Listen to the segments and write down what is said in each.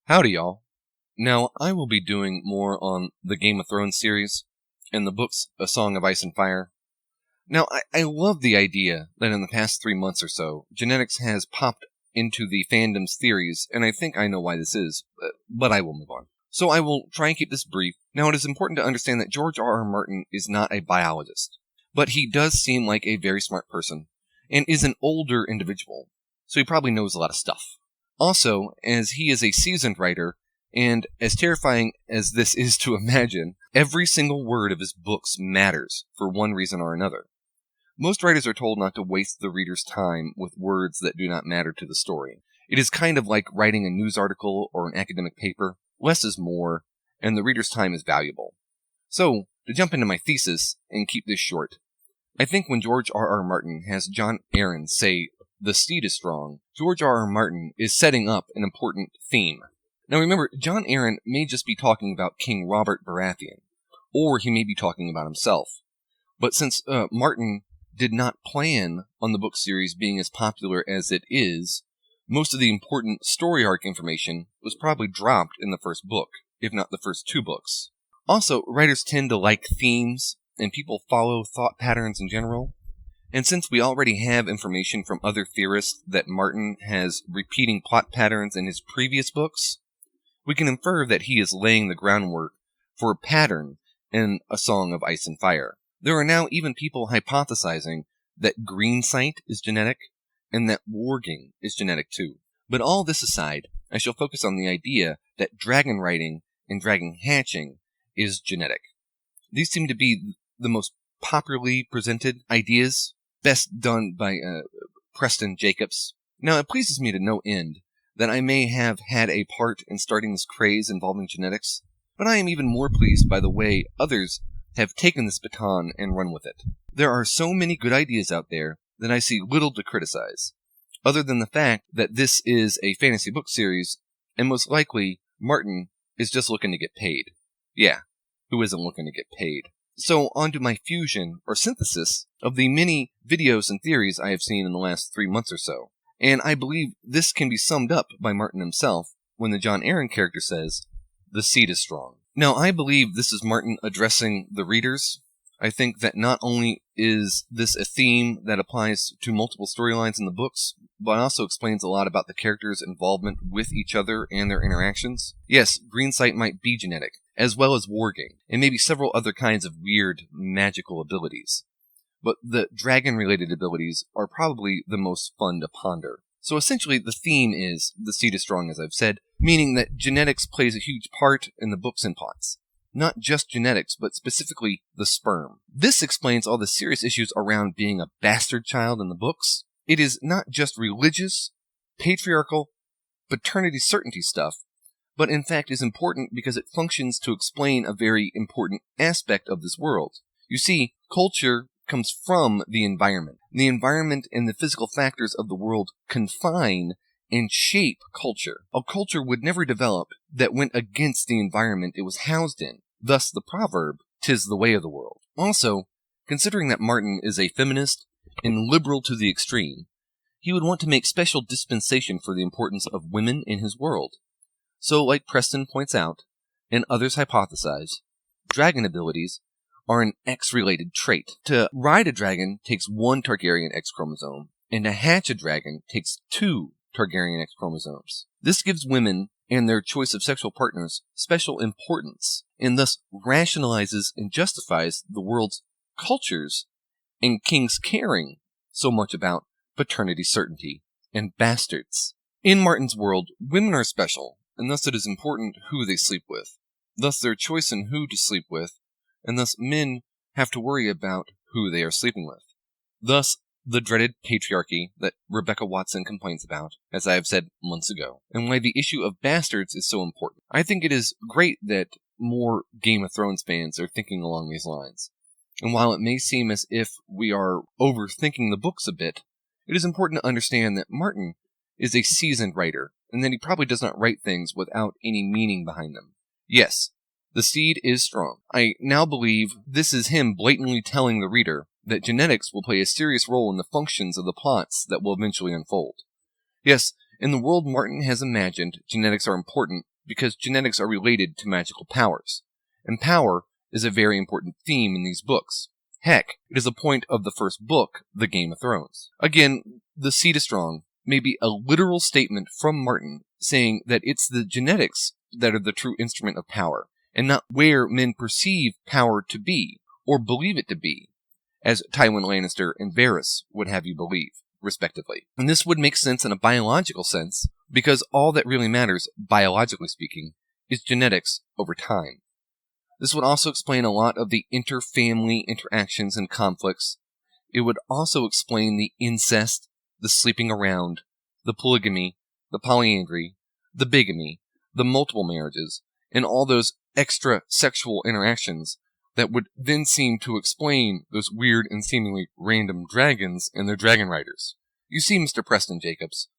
Howdy, y'all. Now, I will be doing more on the Game of Thrones series and the books A Song of Ice and Fire. Now, I love the idea that in the past 3 months or so, genetics has popped into the fandom's theories, and I think I know why this is, but I will move on. So I will try and keep this brief. Now, it is important to understand that George R. R. Martin is not a biologist, but he does seem like a very smart person, and is an older individual, so he probably knows a lot of stuff. Also, as he is a seasoned writer, and as terrifying as this is to imagine, every single word of his books matters for one reason or another. Most writers are told not to waste the reader's time with words that do not matter to the story. It is kind of like writing a news article or an academic paper. Less is more, and the reader's time is valuable. So, to jump into my thesis and keep this short, I think when George R. R. Martin has Jon Arryn say, "The steed is strong," George R. R. Martin is setting up an important theme. Now remember, Jon Arryn may just be talking about King Robert Baratheon, or he may be talking about himself. But since Martin did not plan on the book series being as popular as it is, most of the important story arc information was probably dropped in the first book, if not the first 2 books. Also, writers tend to like themes, and people follow thought patterns in general. And since we already have information from other theorists that Martin has repeating plot patterns in his previous books, we can infer that he is laying the groundwork for a pattern in A Song of Ice and Fire. There are now even people hypothesizing that green sight is genetic, and that warging is genetic too. But all this aside, I shall focus on the idea that dragon riding and dragon hatching is genetic. These seem to be the most popularly presented ideas, best done by Preston Jacobs. Now, it pleases me to no end that I may have had a part in starting this craze involving genetics, but I am even more pleased by the way others have taken this baton and run with it. There are so many good ideas out there that I see little to criticize, other than the fact that this is a fantasy book series, and most likely Martin is just looking to get paid. Yeah, who isn't looking to get paid? So on to my fusion or synthesis of the many videos and theories I have seen in the last 3 months or so. And I believe this can be summed up by Martin himself when the Jon Arryn character says, "The seed is strong." Now, I believe this is Martin addressing the readers. I think that not only is this a theme that applies to multiple storylines in the books, but also explains a lot about the characters' involvement with each other and their interactions. Yes, green sight might be genetic, as well as warging, and maybe several other kinds of weird magical abilities. But the dragon-related abilities are probably the most fun to ponder. So essentially, the theme is the seed is strong, as I've said, meaning that genetics plays a huge part in the books and plots. Not just genetics, but specifically the sperm. This explains all the serious issues around being a bastard child in the books. It is not just religious, patriarchal, paternity certainty stuff, but in fact is important because it functions to explain a very important aspect of this world. You see, culture comes from the environment. The environment and the physical factors of the world confine and shape culture. A culture would never develop that went against the environment it was housed in. Thus the proverb, "'Tis the way of the world." Also, considering that Martin is a feminist and liberal to the extreme, he would want to make special dispensation for the importance of women in his world. So, like Preston points out, and others hypothesize, dragon abilities are an X-related trait. To ride a dragon takes 1 Targaryen X chromosome, and to hatch a dragon takes 2 Targaryen X chromosomes. This gives women and their choice of sexual partners special importance, and thus rationalizes and justifies the world's cultures and kings caring so much about paternity certainty and bastards. In Martin's world, women are special, and thus it is important who they sleep with, thus their choice in who to sleep with, and thus men have to worry about who they are sleeping with. Thus, the dreaded patriarchy that Rebecca Watson complains about, as I have said months ago, and why the issue of bastards is so important. I think it is great that more Game of Thrones fans are thinking along these lines. And while it may seem as if we are overthinking the books a bit, it is important to understand that Martin is a seasoned writer, and that he probably does not write things without any meaning behind them. Yes, the seed is strong. I now believe this is him blatantly telling the reader that genetics will play a serious role in the functions of the plots that will eventually unfold. Yes, in the world Martin has imagined, genetics are important because genetics are related to magical powers, and power is a very important theme in these books. Heck, it is a point of the first book, The Game of Thrones. Again, the seed is strong may be a literal statement from Martin saying that it's the genetics that are the true instrument of power, and not where men perceive power to be, or believe it to be, as Tywin Lannister and Varys would have you believe, respectively. And this would make sense in a biological sense, because all that really matters, biologically speaking, is genetics over time. This would also explain a lot of the inter-family interactions and conflicts. It would also explain the incest, the sleeping around, the polygamy, the polyandry, the bigamy, the multiple marriages, and all those extra sexual interactions that would then seem to explain those weird and seemingly random dragons and their dragon riders. You see, Mr. Preston Jacobs,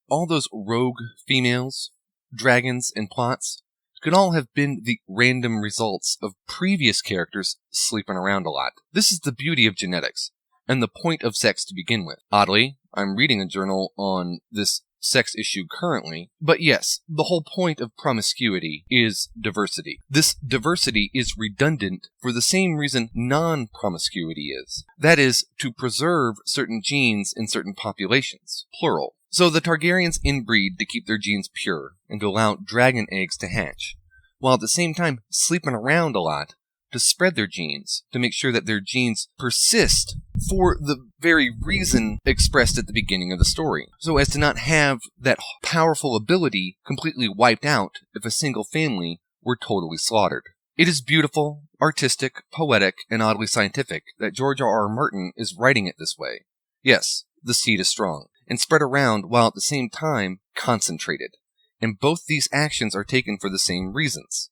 all those rogue females, dragons, and plots could all have been the random results of previous characters sleeping around a lot. This is the beauty of genetics, and the point of sex to begin with. Oddly, I'm reading a journal on this sex issue currently, but yes, the whole point of promiscuity is diversity. This diversity is redundant for the same reason non-promiscuity is. That is, to preserve certain genes in certain populations, plural. So the Targaryens inbreed to keep their genes pure and to allow dragon eggs to hatch, while at the same time sleeping around a lot to spread their genes, to make sure that their genes persist for the very reason expressed at the beginning of the story, so as to not have that powerful ability completely wiped out if a single family were totally slaughtered. It is beautiful, artistic, poetic, and oddly scientific that George R. R. Martin is writing it this way. Yes, the seed is strong, and spread around while at the same time concentrated, and both these actions are taken for the same reasons.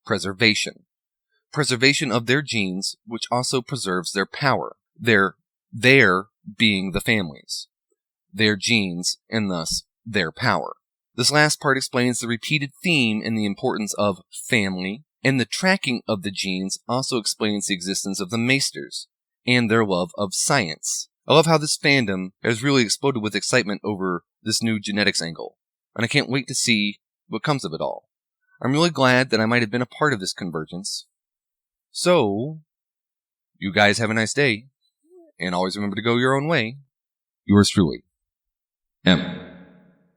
Preservation. Preservation of their genes, which also preserves their power. Their being the families. Their genes, and thus their power. This last part explains the repeated theme and the importance of family, and the tracking of the genes also explains the existence of the Maesters, and their love of science. I love how this fandom has really exploded with excitement over this new genetics angle, and I can't wait to see what comes of it all. I'm really glad that I might have been a part of this convergence. So, you guys have a nice day, and always remember to go your own way. Yours truly, M.